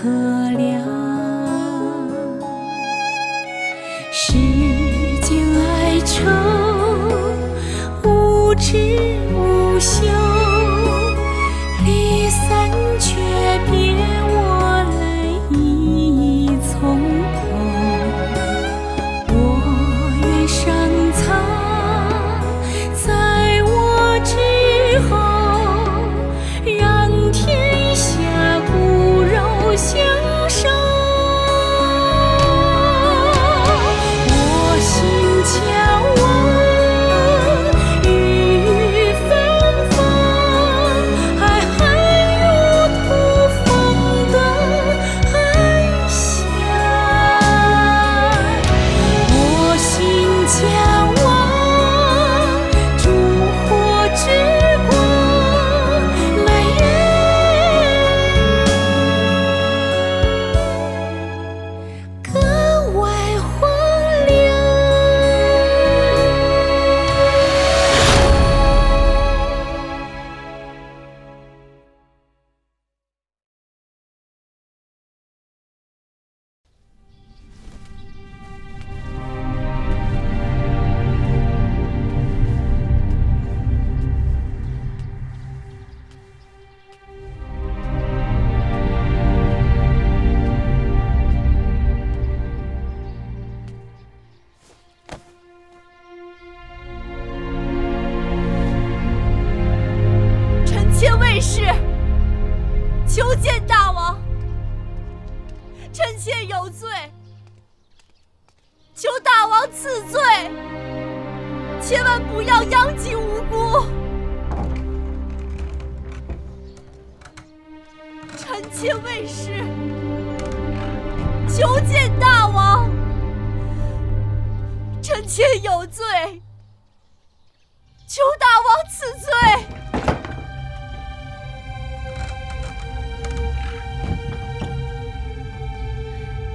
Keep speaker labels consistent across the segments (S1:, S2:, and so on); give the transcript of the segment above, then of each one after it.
S1: 可凉。世间哀愁，无知无休，离散却别我泪已从头。我愿上苍在我之后，让天下骨肉相守。我心向往雨纷纷，爱恨如土风的安详。我心向往烛火之光，美人格外荒凉。
S2: 臣妾魏氏求见大王，臣妾有罪，求大王赐罪，千万不要殃及无辜。臣妾魏氏求见大王，臣妾有罪，求大王赐罪。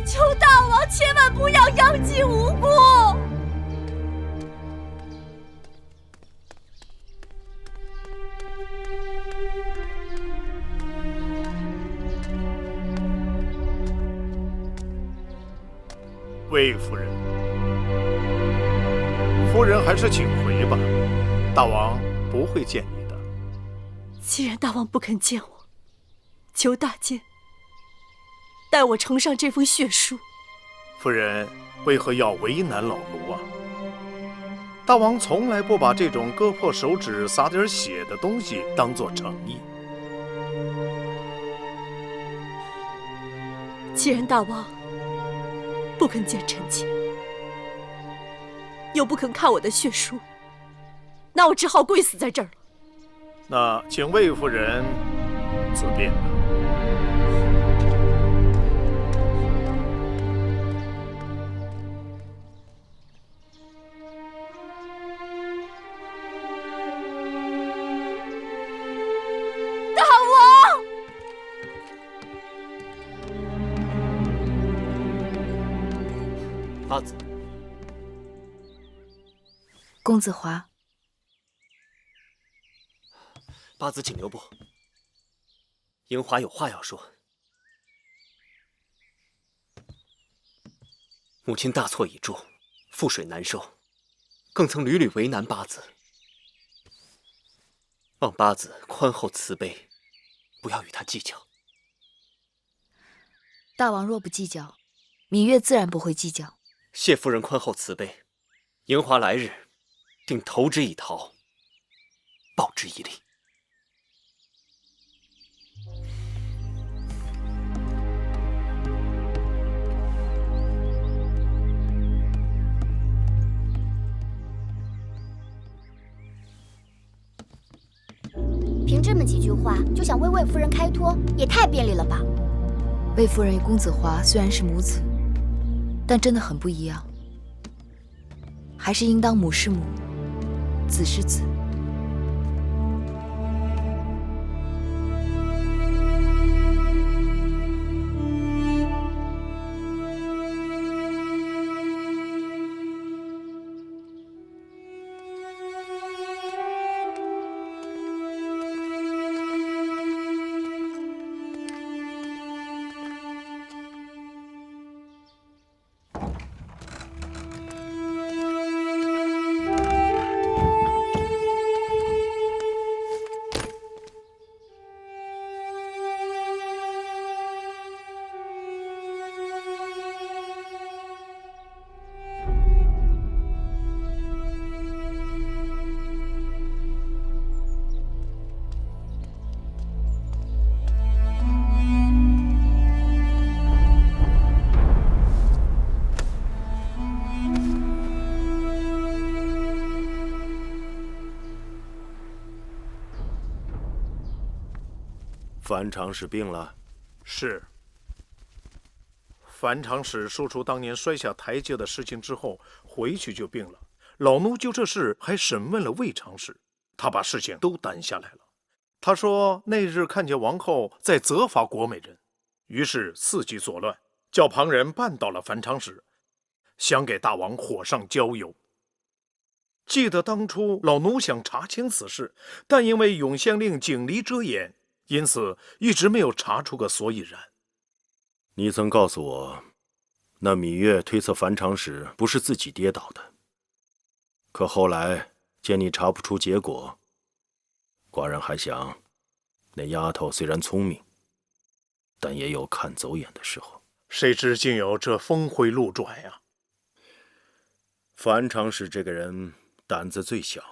S2: 求大王千万不要殃及无辜。
S3: 魏夫人，夫人还是请回吧，大王不会见你的。
S2: 既然大王不肯见我，求大监代我呈上这封血书。
S3: 夫人为何要为难老奴啊？大王从来不把这种割破手指洒点血的东西当作诚意。
S2: 既然大王不肯见臣妾，又不肯看我的血书，那我只好跪死在这儿了。
S3: 那请魏夫人自便吧。
S2: 大王！
S4: 八子，
S5: 公子华，
S4: 八子请留步。樱华有话要说。母亲大错已铸，覆水难收，更曾屡屡为难八子。望八子宽厚慈悲，不要与他计较。
S5: 大王若不计较，芈月自然不会计较。
S4: 谢夫人宽厚慈悲，樱华来日定投之以桃，报之以李。
S6: 凭这么几句话就想为魏夫人开脱，也太便利了吧？
S5: 魏夫人与公子华虽然是母子，但真的很不一样，还是应当母是母，子是子。
S7: 樊长史病了？
S3: 是。樊长史说出当年摔下台阶的事情之后，回去就病了。老奴就这事还审问了魏长史，他把事情都担下来了。他说那日看见王后在责罚国美人，于是伺机作乱，叫旁人绊倒了樊长史，想给大王火上浇油。记得当初老奴想查清此事，但因为永县令警离遮掩，因此一直没有查出个所以然。
S7: 你曾告诉我，那芈月推测樊长史不是自己跌倒的，可后来见你查不出结果，寡人还想，那丫头虽然聪明，但也有看走眼的时候。
S3: 谁知竟有这峰回路转呀！
S7: 樊长史这个人胆子最小，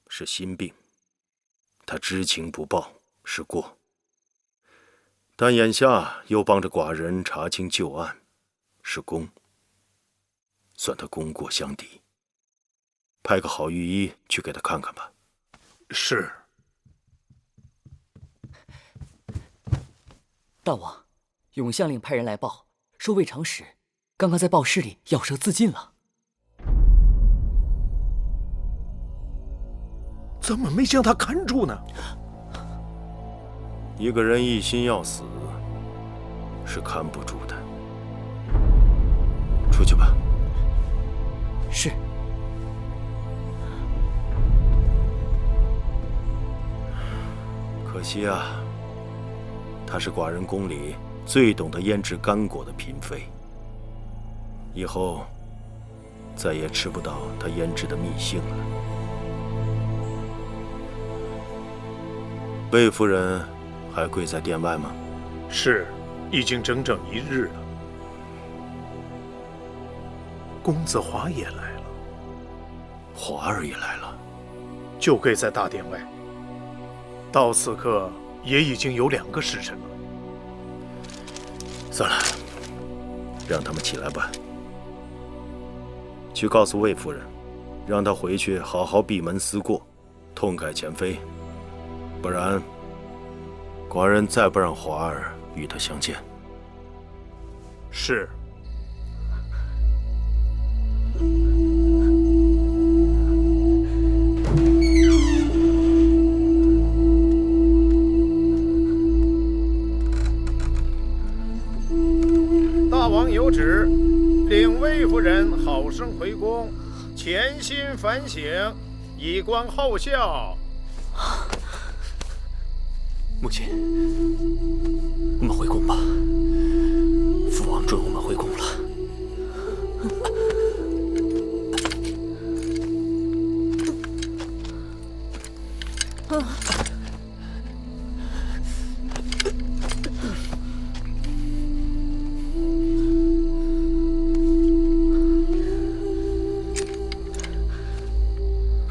S7: 是心病，他知情不报是过，但眼下又帮着寡人查清旧案，是功，算他功过相抵。派个好御医去给他看看吧。
S3: 是。
S8: 大王，永县令派人来报，说魏长史刚刚在报室里咬舌自尽了。
S3: 怎么没将他看住呢？
S7: 一个人一心要死，是看不住的。出去吧。
S8: 是。
S7: 可惜啊，她是寡人宫里最懂得腌制干果的嫔妃，以后再也吃不到她腌制的蜜杏了。魏夫人还跪在殿外吗？
S3: 是，已经整整1日了。公子华也来了，
S7: 华儿也来了，
S3: 就跪在大殿外。到此刻也已经有2个时辰了。
S7: 算了，让他们起来吧。去告诉魏夫人，让她回去好好闭门思过，痛改前非，不然寡人再不让华儿与她相见。
S3: 是。大王有旨，令魏夫人好生回宫，潜心反省，以观后效。
S4: 母亲，我们回宫吧。父王准我们回宫了。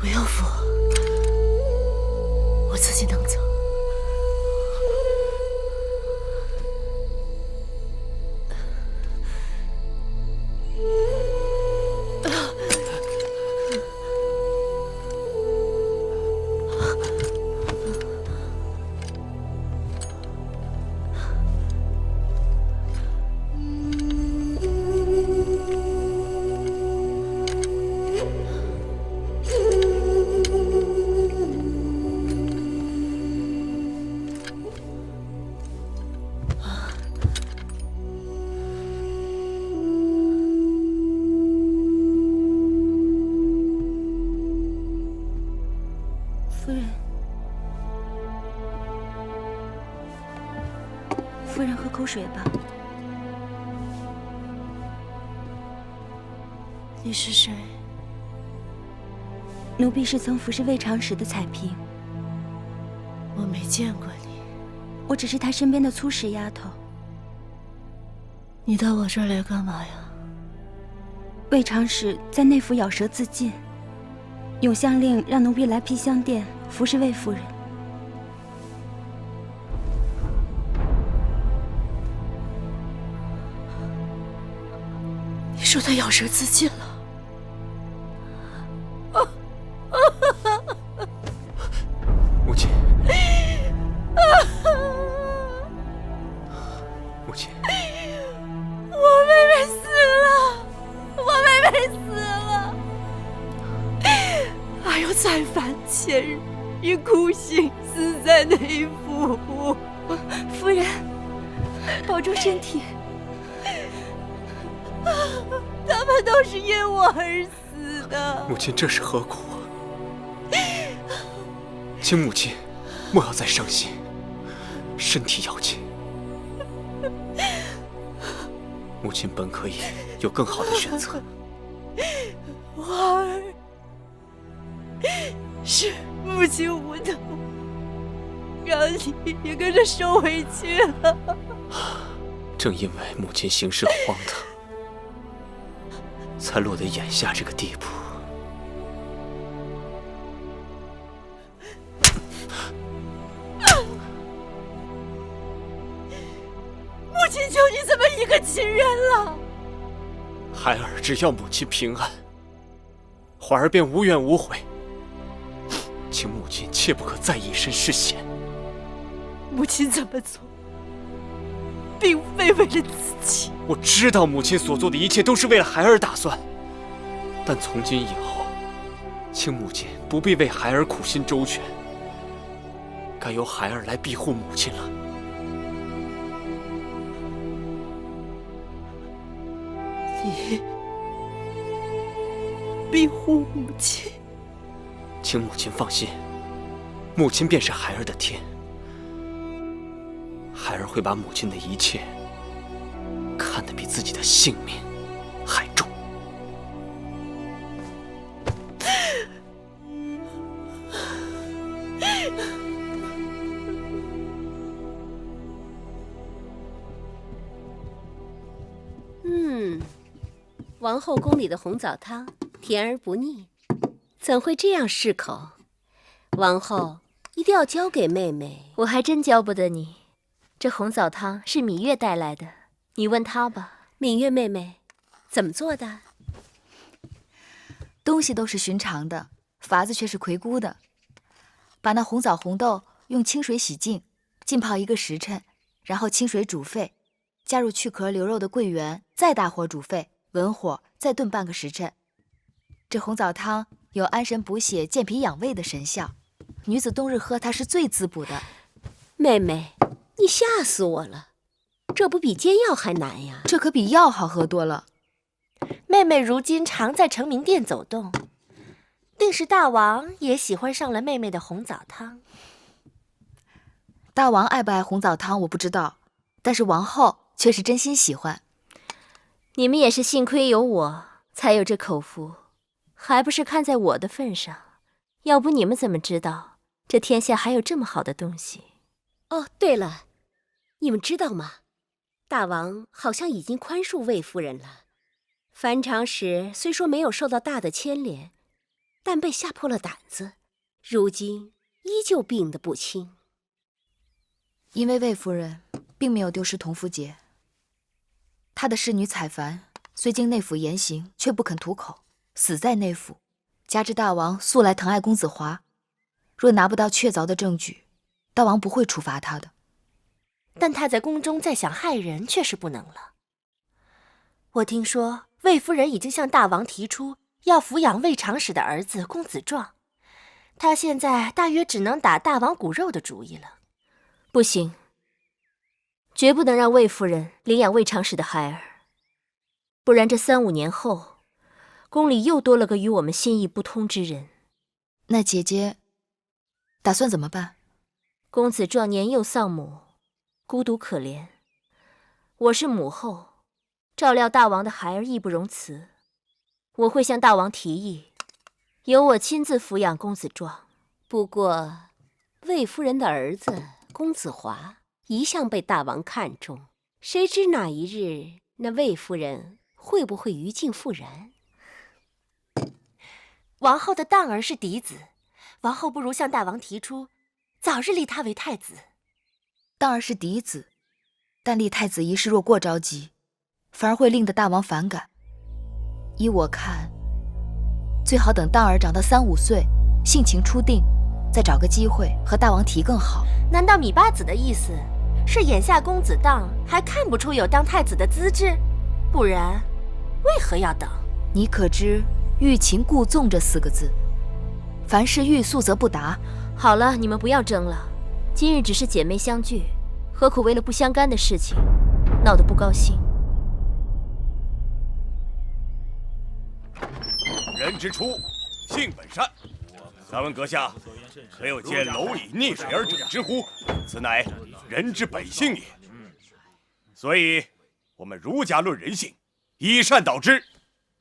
S2: 不要扶我，我自己能走。
S6: 夫人喝口水吧。
S2: 你是谁？
S6: 奴婢是曾服侍魏长史的彩嫔。
S2: 我没见过你。
S6: 我只是他身边的粗使丫头。
S2: 你到我这儿来干嘛呀？
S6: 魏长史在内府咬舌自尽，永相令让奴婢来披香殿服侍魏夫人。
S2: 你说他咬舌自尽了？
S4: 母亲，母亲，
S2: 我妹妹死了，我妹妹死了。还有再犯前日以酷刑死在内府。
S6: 夫人，保重身体。
S2: 他们都是因我而死的。
S4: 母亲这是何苦？请母亲莫要再伤心，身体要紧。母亲本可以有更好的选择。
S2: 花儿是母亲无能，让你也跟着受委屈了。
S4: 正因为母亲行事荒唐，才落得眼下这个地步。
S2: 母亲就你这么一个亲人了。
S4: 孩儿只要母亲平安，怀儿便无怨无悔。请母亲切不可再以身试险。
S2: 母亲这么做，并非为了自己。
S4: 我知道母亲所做的一切都是为了孩儿打算，但从今以后，请母亲不必为孩儿苦心周全，该由孩儿来庇护母亲了。
S2: 你庇护母亲？
S4: 请母亲放心，母亲便是孩儿的天，孩儿会把母亲的一切看得比自己的性命还重。
S9: 王后宫里的红枣汤甜而不腻，怎会这样适口？王后一定要交给妹妹。
S10: 我还真教不得你。这红枣汤是芈月带来的，你问她吧。
S9: 芈月妹妹，怎么做的？
S5: 东西都是寻常的，法子却是魁姑的。把那红枣红豆用清水洗净，浸泡1个时辰，然后清水煮沸，加入去壳留肉的桂圆，再大火煮沸，文火再炖半个时辰。这红枣汤有安神补血、健脾养胃的神效，女子冬日喝它是最滋补的。
S9: 妹妹，你吓死我了，这不比煎药还难呀？
S5: 这可比药好喝多了。
S10: 妹妹如今常在成明殿走动，定是大王也喜欢上了妹妹的红枣汤。
S5: 大王爱不爱红枣汤我不知道，但是王后却是真心喜欢。
S10: 你们也是幸亏有我，才有这口福，还不是看在我的份上？要不你们怎么知道这天下还有这么好的东西？
S9: 哦，对了，你们知道吗？大王好像已经宽恕魏夫人了。樊长史虽说没有受到大的牵连，但被吓破了胆子，如今依旧病得不轻。
S5: 因为魏夫人并没有丢失同福节，她的侍女采樊虽经内府严刑，却不肯吐口，死在内府。加之大王素来疼爱公子华，若拿不到确凿的证据，大王不会处罚他的。
S10: 但他在宫中再想害人，却是不能了。我听说魏夫人已经向大王提出要抚养魏长史的儿子公子壮，他现在大约只能打大王骨肉的主意了。不行，绝不能让魏夫人领养魏长史的孩儿，不然这3、5年后，宫里又多了个与我们心意不通之人。
S5: 那姐姐打算怎么办？
S10: 公子壮年幼丧母，孤独可怜，我是母后，照料大王的孩儿义不容辞。我会向大王提议，由我亲自抚养公子壮。
S9: 不过魏夫人的儿子公子华一向被大王看重，谁知哪一日那魏夫人会不会于禁复燃？
S10: 王后的当儿是嫡子，王后不如向大王提出，早日立他为太子。
S5: 当儿是嫡子，但立太子一事若过着急，反而会令得大王反感。依我看，最好等当儿长到3、5岁，性情初定，再找个机会和大王提更好。
S10: 难道芈八子的意思是眼下公子当还看不出有当太子的资质，不然为何要等？
S5: 你可知欲擒故纵这4个字，凡事欲速则不达。
S9: 好了，你们不要争了。今日只是姐妹相聚，何苦为了不相干的事情闹得不高兴？
S11: 人之初，性本善。敢问阁下，可有见蝼蚁溺水而止之乎？此乃人之本性也。所以，我们儒家论人性，以善导之，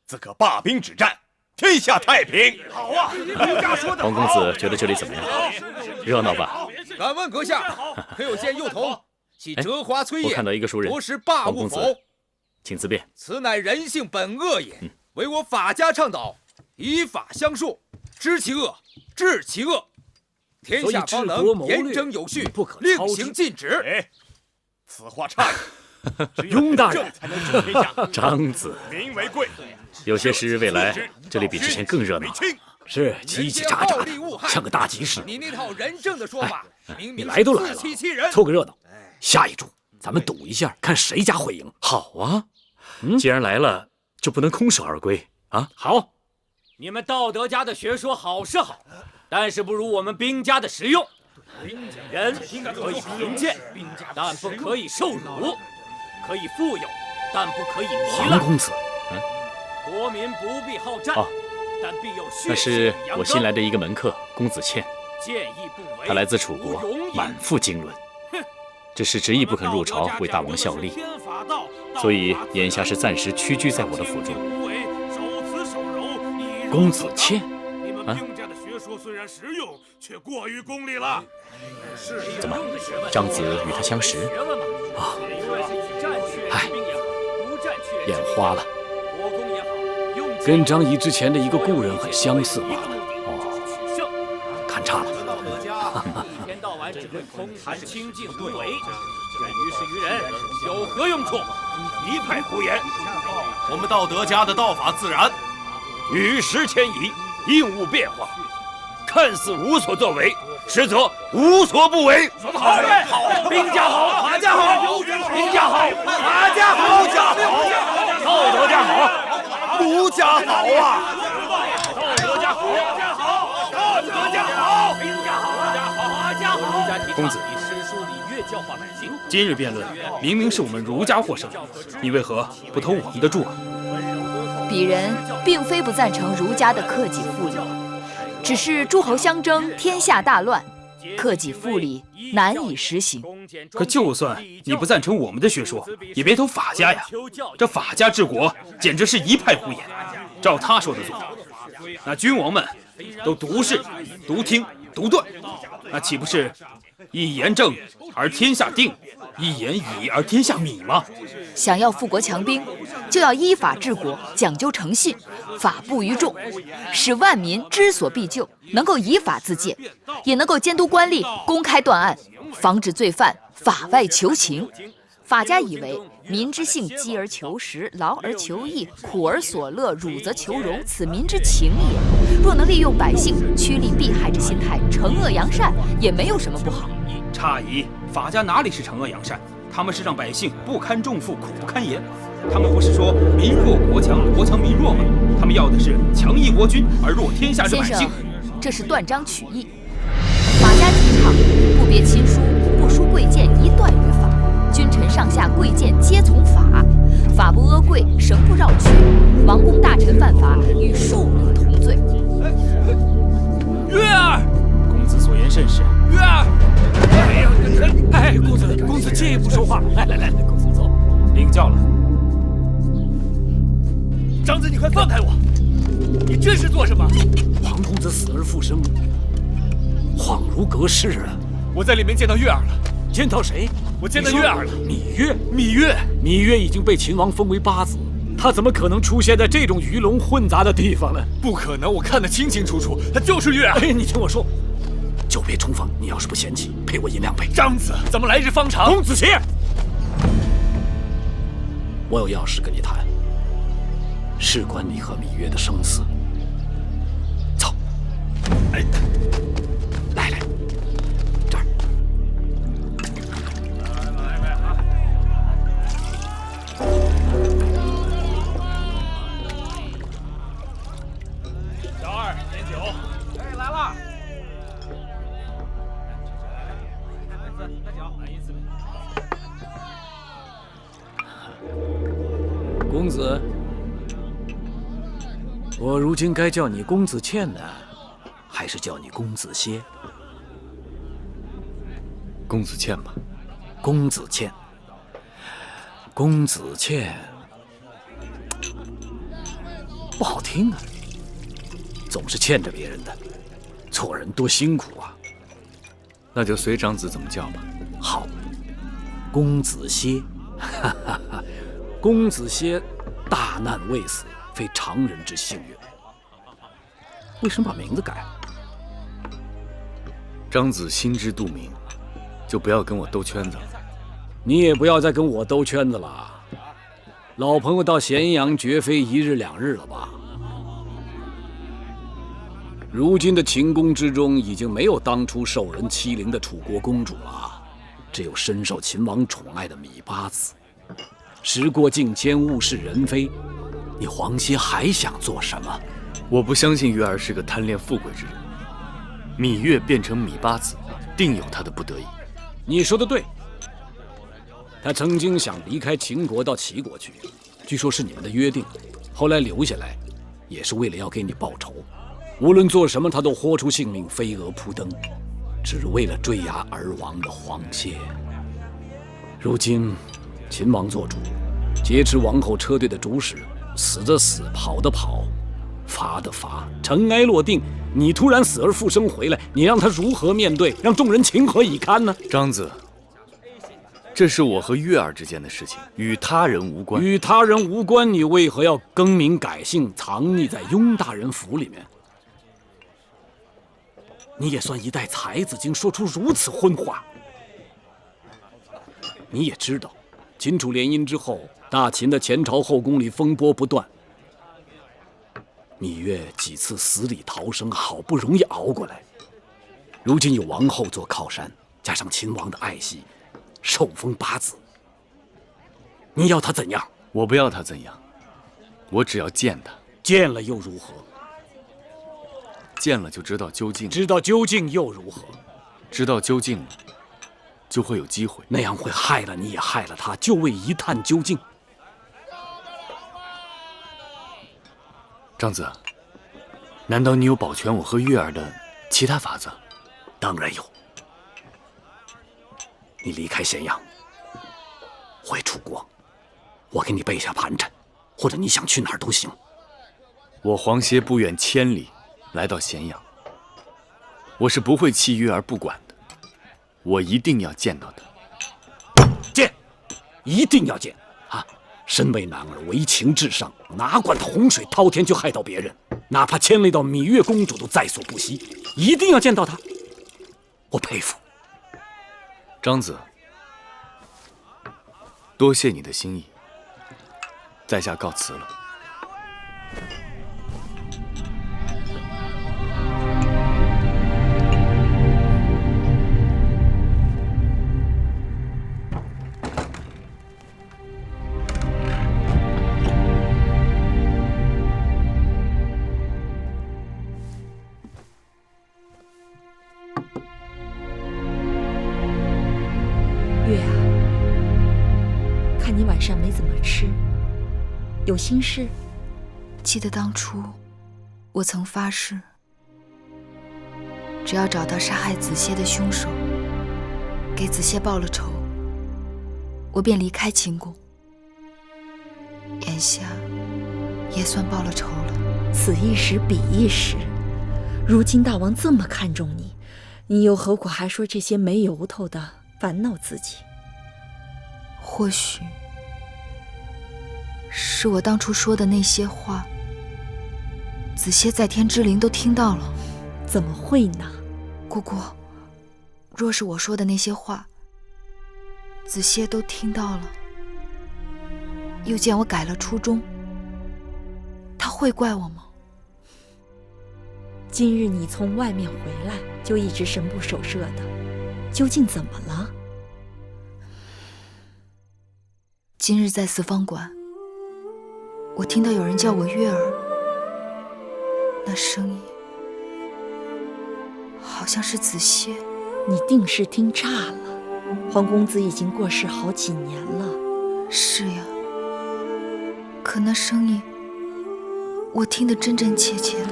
S11: 自可罢兵止战，天下太平。好啊，儒家说的好。
S7: 黄公子觉得这里怎么样？热闹吧？
S12: 敢问阁下，可有见幼童系折花催叶，
S7: 我看到一个熟人，
S12: 夺食霸物否？
S7: 请自便。
S12: 此乃人性本恶也，唯我法家倡导，以法相述，知其恶，治其恶，天下方能严整有序，令行禁止。
S11: 哎，此话差矣。
S7: 雍大人
S11: 才能治天下。
S7: 张子，
S11: 民为贵。
S7: 有些时未来这里比之前更热闹。是叽叽喳喳的，像个大集市。
S12: 你那套人证的说法，明明
S8: 你来都来了，凑个热闹。下一注，咱们赌一下，看谁家会赢。
S7: 好啊，既然来了，就不能空手而归啊！
S8: 好，你们道德家的学说好是好，但是不如我们兵家的实用。人可以贫贱，但不可以受辱；可以富有，但不可以糜烂。
S7: 黄公子，
S8: 国民不必好战，但必有血
S7: 那是
S8: 气养
S7: 我新来的一个门客公子倩，
S8: 见义不为，
S7: 他来自楚国，满腹经纶，只是执意不肯入朝为大王效力，所以眼下是暂时屈居在我的府中。公子倩，啊？
S11: 虽然实用，却过于功利了。
S7: 怎么，张子与他相识？啊，唉，眼花了。
S8: 跟张仪之前的一个故人很相似罢了。哦，看差了。一天到晚只会空谈清净无为，于事于人有何用处？
S11: 一派胡言。我们道德家的道法自然，与时迁移，应物变化。看似无所作为，实则无所不为。
S8: 说得好，好，兵家好，法家好，兵家好，法家好，道德家好，
S11: 儒家好啊！
S8: 道德家好，道德家好，兵家好，法家好。
S7: 公子，
S8: 以诗书礼乐教化百姓。
S13: 今日辩论，明明是我们儒家获胜，你为何不投我们的注啊？
S5: 鄙人并非不赞成儒家的克己复礼。只是诸侯相争，天下大乱，克己复礼难以实行。
S13: 可就算你不赞成我们的学说，也别投法家呀！这法家治国简直是一派胡言。照他说的做，那君王们都独视、独听、独断，那岂不是一言正而天下定，一言以而天下泯吗？
S5: 想要富国强兵，就要依法治国，讲究诚信，法不于众，使万民知所必救，能够以法自戒，也能够监督官吏公开断案，防止罪犯法外求情。法家以为民之性饥而求食，劳而求逸，苦而所乐，辱则求荣，此民之情也。若能利用百姓趋利避害之心态，惩恶扬善，也没有什么不好。
S13: 诧异，法家哪里是惩恶扬善？他们是让百姓不堪重负，苦不堪言。他们不是说民弱国强，国强民弱吗？他们要的是强义国君，而弱天下之百姓。
S5: 先生，这是断章取义。法家提倡不别亲疏，不输贵贱，一断于法。君臣上下贵贱皆从法，法不阿贵，绳不绕曲。王公大臣犯法，与庶民同罪。
S13: 月儿，公子所言甚是。月儿，
S8: 哎，公子借一步说话。来，公子坐。
S13: 领教了。
S8: 张子，你快放开我！你这是做什么？黄公子死而复生，恍如隔世啊！
S13: 我在里面见到月儿了。
S8: 见到谁？
S13: 我见到月儿了。
S8: 芈月已经被秦王封为八子，他怎么可能出现在这种鱼龙混杂的地方呢？
S13: 不可能，我看得清清楚楚，他就是月儿。
S8: 哎，你听我说，久别重逢，你要是不嫌弃，陪我饮2杯。
S13: 张子，怎么来日方长？
S8: 公子期，我有要事跟你谈，事关你和芈月的生死。走，哎，来，这儿。
S14: 公子，我如今该叫你公子倩呢，还是叫你公子歇？
S4: 公子倩吧。
S14: 公子倩，公子倩，不好听啊，总是欠着别人的，做人多辛苦啊。
S4: 那就随长子怎么叫吧。
S14: 好，公子歇，哈哈哈，公子歇，大难未死，非常人之幸也。为什么把名字改了？
S4: 长子心知肚明，就不要跟我兜圈子了。
S14: 你也不要再跟我兜圈子了。老朋友到咸阳，绝非一日两日了吧？如今的秦宫之中，已经没有当初受人欺凌的楚国公主了，只有深受秦王宠爱的芈八子。时过境迁，物是人非，你黄歇还想做什么？
S4: 我不相信月儿是个贪恋富贵之人。芈月变成芈八子，定有她的不得已。
S14: 你说的对。他曾经想离开秦国到齐国去，据说是你们的约定，后来留下来，也是为了要给你报仇。无论做什么，他都豁出性命，飞蛾扑灯，只为了追压而亡的黄歇。如今，秦王做主，劫持王后车队的主使，死的死，跑的跑，罚的罚，尘埃落定。你突然死而复生回来，你让他如何面对？让众人情何以堪呢？
S4: 长子。这是我和月儿之间的事情，与他人无关。
S14: 与他人无关，你为何要更名改姓，藏匿在雍大人府里面？你也算一代才子，竟说出如此荤话。你也知道，秦楚联姻之后，大秦的前朝后宫里风波不断。芈月几次死里逃生，好不容易熬过来，如今有王后做靠山，加上秦王的爱惜。受封八子，你要他怎样？
S4: 我不要他怎样，我只要见他。
S14: 见了又如何？
S4: 见了就知道究竟。
S14: 知道究竟又如何？
S4: 知道究竟了，就会有机会。
S14: 那样会害了你，也害了他，就为一探究竟。
S4: 长子，难道你有保全我和月儿的其他法子？
S14: 当然有。你离开咸阳，回楚国，我给你备下盘缠，或者你想去哪儿都行。
S4: 我黄歇不远千里来到咸阳，我是不会弃月儿不管的，我一定要见到他。
S14: 见，一定要见啊！身为男儿，为情至上，哪管他洪水滔天就害到别人，哪怕牵累到芈月公主都在所不惜，一定要见到他。我佩服。
S4: 长子，多谢你的心意，在下告辞了。
S15: 月啊，看你晚上没怎么吃，有心事？
S5: 记得当初我曾发誓，只要找到杀害子歇的凶手，给子歇报了仇，我便离开秦宫。眼下也算报了仇了。
S15: 此一时彼一时，如今大王这么看重你，你又何苦还说这些没由头的烦恼自己？
S5: 或许是我当初说的那些话，子歇在天之灵都听到了。
S15: 怎么会呢？
S5: 姑姑，若是我说的那些话，子歇都听到了，又见我改了初衷，他会怪我吗？
S15: 今日你从外面回来，就一直神不守舍的，究竟怎么了？
S5: 今日在四方馆，我听到有人叫我月儿，那声音好像是子歇。
S15: 你定是听岔了，皇公子已经过世好几年了。
S5: 是呀，可可那声音，我听得真真切切的。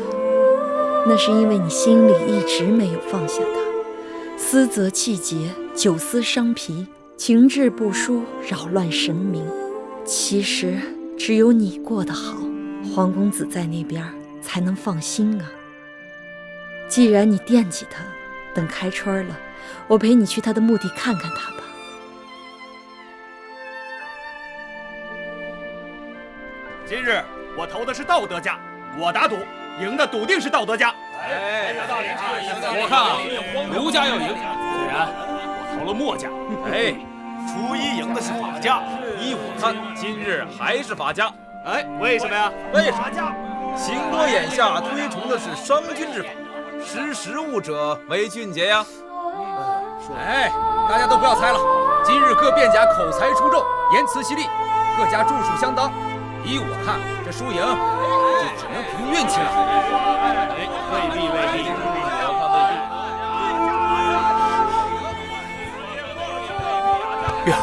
S15: 那是因为你心里一直没有放下他，思则气结，久思伤脾，情志不舒，扰乱神明。其实只有你过得好，黄公子在那边才能放心啊。既然你惦记他，等开春了，我陪你去他的墓地看看他吧。
S11: 今日我投的是道德家，我打赌赢的笃定是道德家。
S13: 哎，我看啊，儒家要赢，虽然我投了墨家。
S12: 哎，初一赢的是法家，依我看，今日还是法家。
S11: 哎，为什么呀？
S12: 为啥家？秦国眼下推崇的是商君之法，识时务者为俊杰呀。哎，大家都不要猜了，今日各辩家口才出众，言辞犀利，各家著述相当。依我看，这输赢就只能凭运气了。
S11: 未必，我看未必。
S4: 月儿，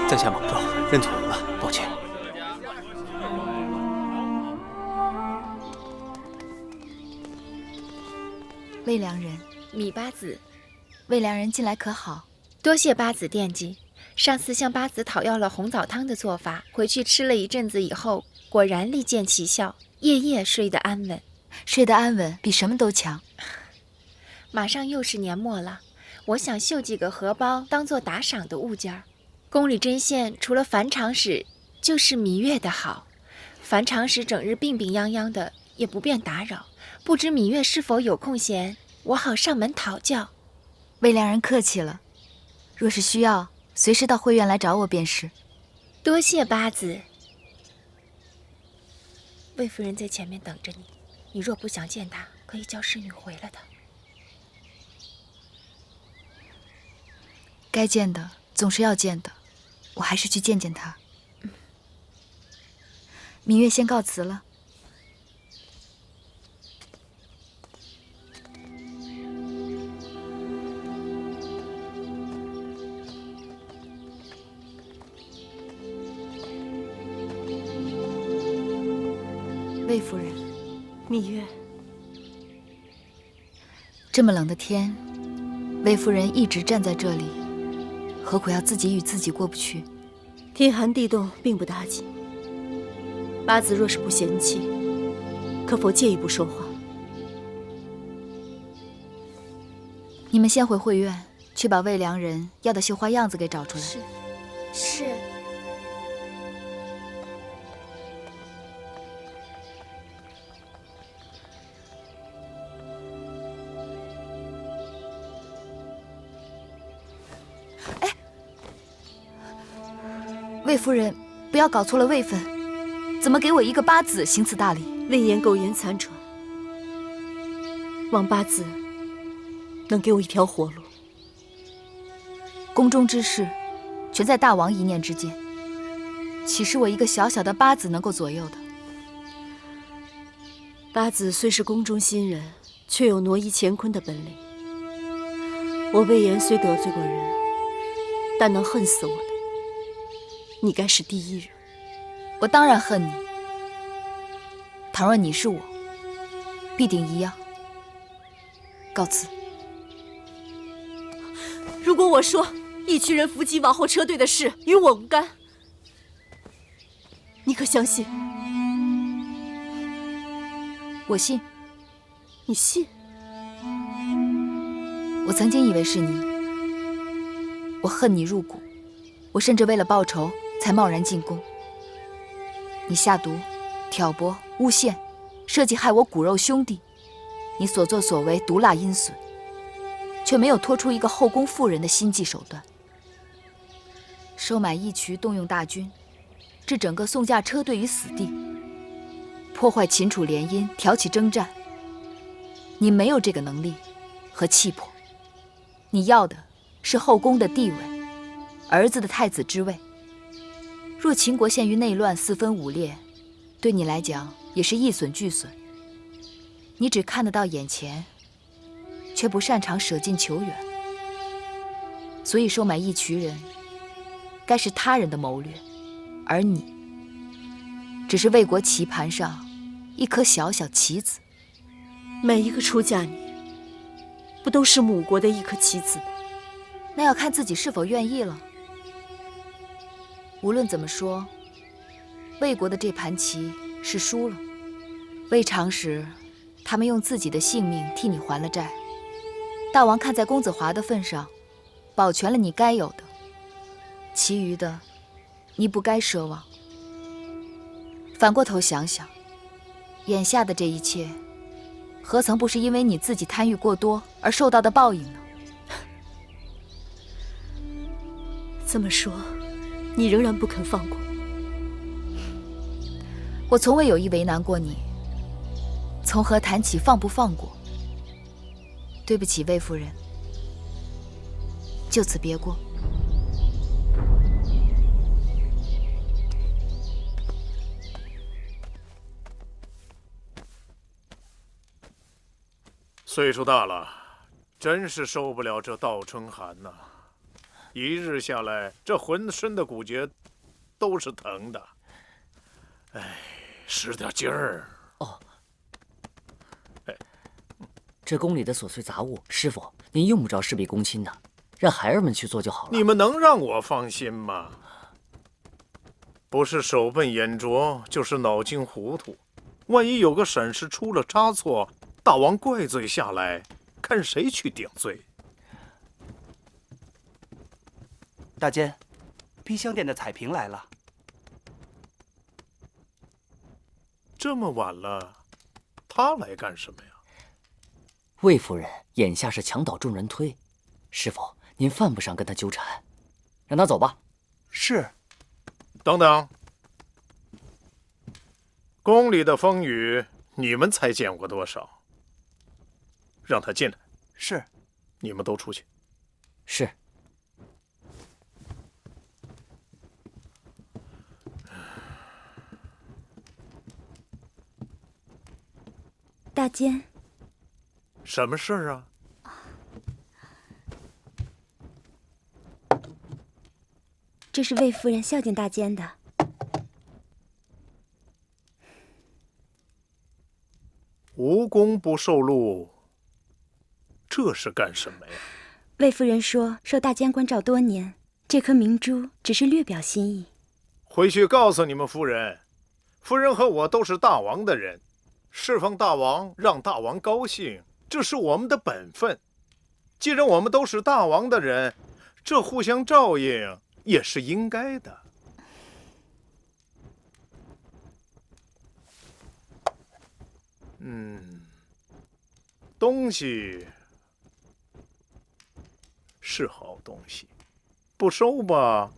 S4: 在下莽撞，认错人了，抱歉。
S5: 魏良人，
S10: 米八子，
S5: 魏良人近来可好？
S10: 多谢八子惦记。上次向八子讨要了红枣汤的做法，回去吃了一阵子以后，果然立见奇效，夜夜睡得安稳。
S5: 睡得安稳比什么都强。
S10: 马上又是年末了，我想绣几个荷包当做打赏的物件儿。宫里针线除了樊长史，就是芈月的好。樊长史整日病病殃殃的，也不便打扰。不知芈月是否有空闲，我好上门讨教。
S5: 魏良人客气了，若是需要，随时到会院来找我便是。
S10: 多谢八子。魏夫人在前面等着你，你若不想见她，可以叫侍女回了她。
S5: 该见的总是要见的，我还是去见见她。芈月先告辞了。魏夫人，
S2: 芈月，
S5: 这么冷的天，魏夫人一直站在这里，何苦要自己与自己过不去？
S2: 天寒地冻并不打紧。八子若是不嫌弃，可否借一步说话？
S5: 你们先回会院，去把魏良人要的绣花样子给找出来。
S10: 是。
S5: 魏夫人，不要搞错了位分，怎么给我一个八子行此大礼？
S2: 魏延苟延残喘，望八子能给我一条活路。
S5: 宫中之事，全在大王一念之间，岂是我一个小小的八子能够左右的？
S2: 八子虽是宫中新人，却有挪移乾坤的本领。我魏延虽得罪过人，但能恨死我的，你该是第一人。
S5: 我当然恨你。倘若你是我，必定一样。告辞。
S2: 如果我说一群人伏击往后撤退的事与我无干，你可相信？
S5: 我信。
S2: 你信？
S5: 我曾经以为是你，我恨你入骨，我甚至为了报仇才贸然进宫。你下毒、挑拨、诬陷，设计害我骨肉兄弟，你所作所为毒辣阴损，却没有拖出一个后宫妇人的心计手段。收买义渠，动用大军，置整个宋驾车队于死地，破坏秦楚联姻，挑起征战。你没有这个能力和气魄，你要的是后宫的地位，儿子的太子之位。若秦国陷于内乱，四分五裂，对你来讲也是一损俱损。你只看得到眼前，却不擅长舍近求远。所以收买义渠人，该是他人的谋略，而你只是魏国棋盘上一颗小小棋子。
S2: 每一个出嫁女，不都是母国的一颗棋子吗？
S5: 那要看自己是否愿意了。无论怎么说，魏国的这盘棋是输了。魏长史他们用自己的性命替你还了债，大王看在公子华的份上，保全了你该有的，其余的你不该奢望。反过头想想，眼下的这一切，何曾不是因为你自己贪欲过多而受到的报应呢？
S2: 这么说，你仍然不肯放过
S5: 我？从未有意为难过你，从何谈起放不放过？对不起，魏夫人，就此别过。
S3: 岁数大了，真是受不了这倒春寒呐！一日下来，这浑身的骨节都是疼的。哎，使点劲儿。
S16: 哦，这宫里的琐碎杂物，师傅您用不着事必躬亲的，让孩儿们去做就好了。
S3: 你们能让我放心吗？不是手笨眼拙，就是脑筋糊涂。万一有个闪失出了差错，大王怪罪下来，看谁去顶罪。
S17: 大监，冰箱店的彩屏来了。
S3: 这么晚了，他来干什么呀？
S16: 魏夫人眼下是墙倒众人推，师傅您犯不上跟他纠缠，让他走吧。
S17: 是。
S3: 等等，宫里的风雨，你们才见过多少？让他进来。
S17: 是。
S3: 你们都出去。
S16: 是。
S6: 大监，
S3: 什么事儿啊？
S6: 这是魏夫人孝敬大监的。
S3: 无功不受禄，这是干什么呀？
S6: 魏夫人说，受大监关照多年，这颗明珠只是略表心意。
S3: 回去告诉你们夫人，夫人和我都是大王的人，侍奉大王，让大王高兴，这是我们的本分。既然我们都是大王的人，这互相照应也是应该的。东西是好东西，不收吧，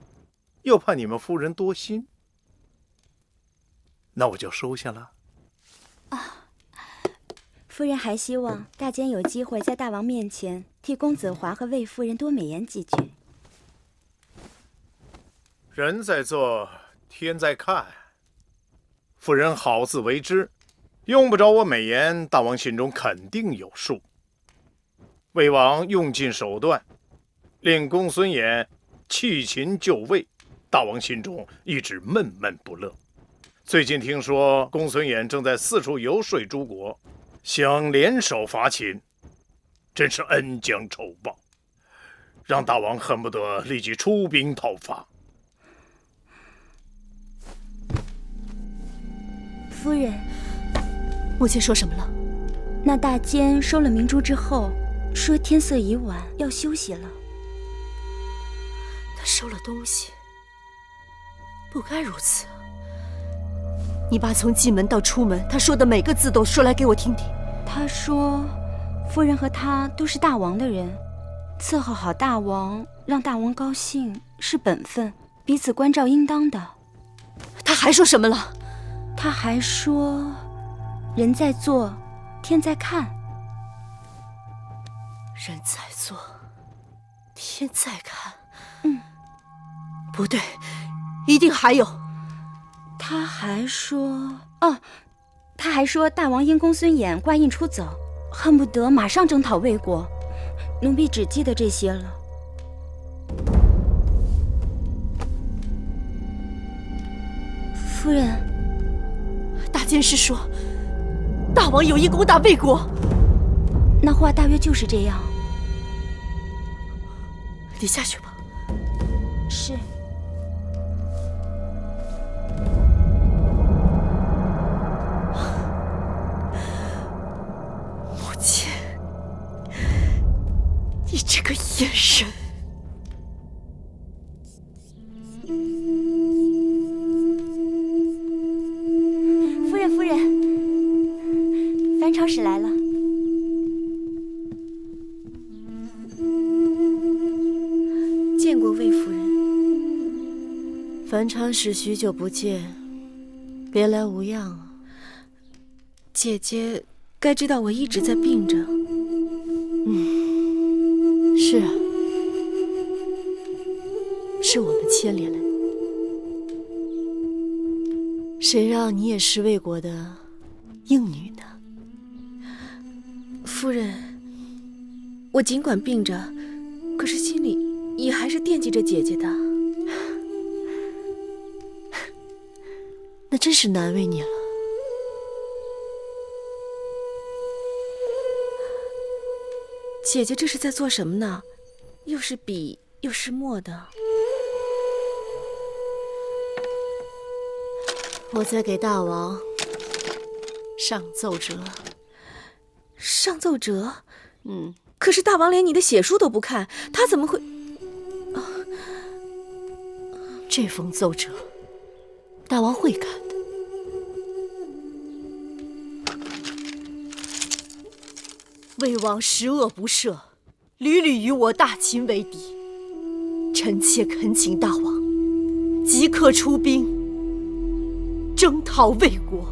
S3: 又怕你们夫人多心，那我就收下了。
S6: 夫人还希望大监有机会在大王面前替公子华和魏夫人多美言几句。
S3: 人在做，天在看。夫人好自为之，用不着我美言，大王心中肯定有数。魏王用尽手段，令公孙衍弃秦就魏，大王心中一直闷闷不乐。最近听说公孙衍正在四处游说诸国，想联手伐秦，真是恩将仇报，让大王恨不得立即出兵讨伐。
S6: 夫人，
S2: 母亲说什么了？
S6: 那大监收了明珠之后，说天色已晚，要休息了。
S2: 他收了东西，不该如此。你爸从进门到出门，他说的每个字都说来给我听听。
S6: 他说，夫人和他都是大王的人，伺候好大王，让大王高兴是本分，彼此关照应当的。
S2: 他还说什么了？
S6: 他还说，人在做，天在看。
S2: 人在做，天在看。不对，一定还有。
S6: 他还说，他还说大王因公孙衍挂印出走，恨不得马上征讨魏国。奴婢只记得这些了。夫人，
S15: 大监事说，大王有意攻打魏国。
S6: 那话大约就是这样。
S15: 你下去吧。
S6: 是。
S15: 母亲，你这个眼神。
S6: 夫人，樊朝使来了。
S2: 见过魏夫人。樊长使许久不见，别来无恙啊。
S18: 姐姐该知道我一直在病着。
S2: 是啊，是我们牵连了你。谁让你也是魏国的应女呢？
S18: 夫人，我尽管病着，可是心里也还是惦记着姐姐的。
S2: 那真是难为你了。
S18: 姐姐这是在做什么呢？又是笔又是墨的。
S2: 我在给大王上奏折。
S18: 上奏折？可是大王连你的写书都不看，他怎么会？
S2: 这封奏折，大王会看的。魏王十恶不赦，屡屡与我大秦为敌。臣妾恳请大王即刻出兵，征讨魏国。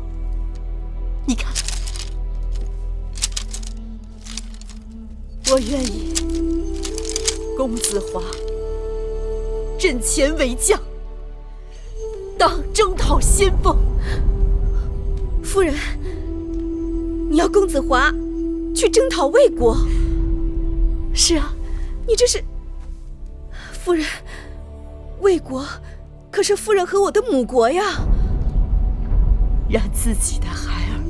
S2: 你看，我愿意公子华阵前为将，当征讨先锋。
S18: 夫人，你要公子华去征讨魏国？
S2: 是啊，
S18: 你这是……夫人，魏国可是夫人和我的母国呀。
S2: 让自己的孩儿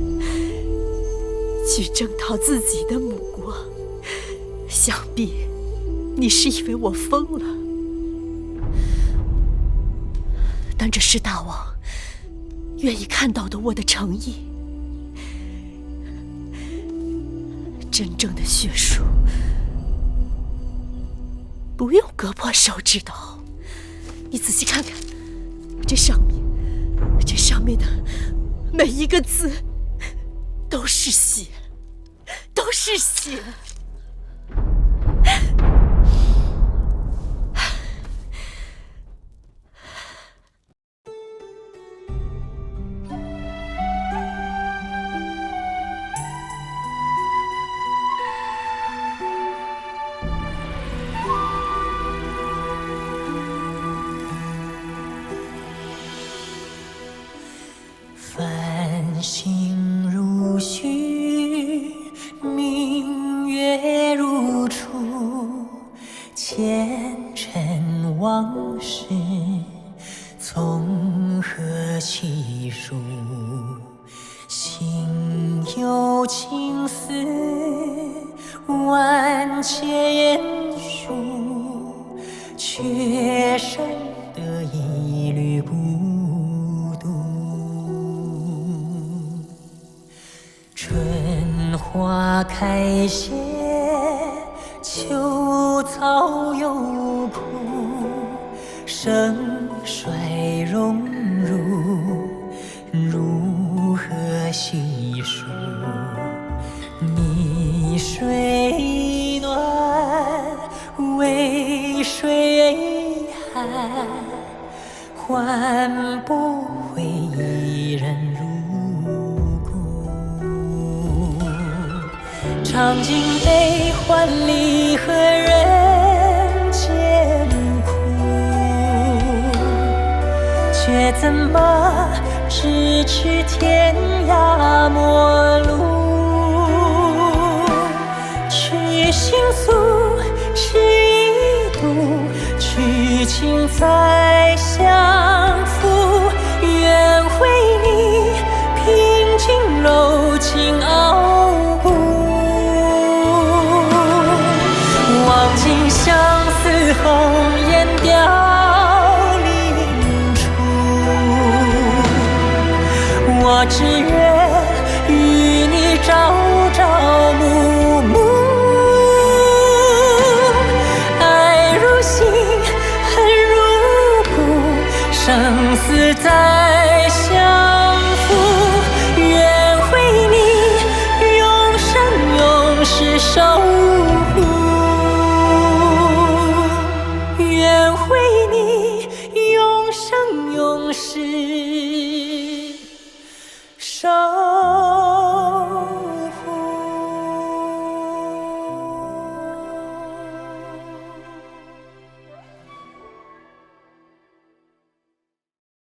S2: 去征讨自己的母国，想必你是以为我疯了。但这是大王愿意看到的我的诚意。真正的血书不用割破手指头，你仔细看看，这上面的每一个字都是血，都是血。
S1: 繁星如许，明月如初，前尘往事从何起数？心有情丝万千言书，却生得一缕孤独。春花开谢，秋草又枯，盛衰荣辱，如何细数？泥水暖，渭水寒，换不回一人如故。尝尽悲欢离合人间苦，却怎么咫尺天涯陌路？去心诉，吃一度，去情再相负，愿会只愿与你朝朝暮暮，爱如星，恨如骨，生死再相负。愿为你永生永世守护，愿为你永生永世。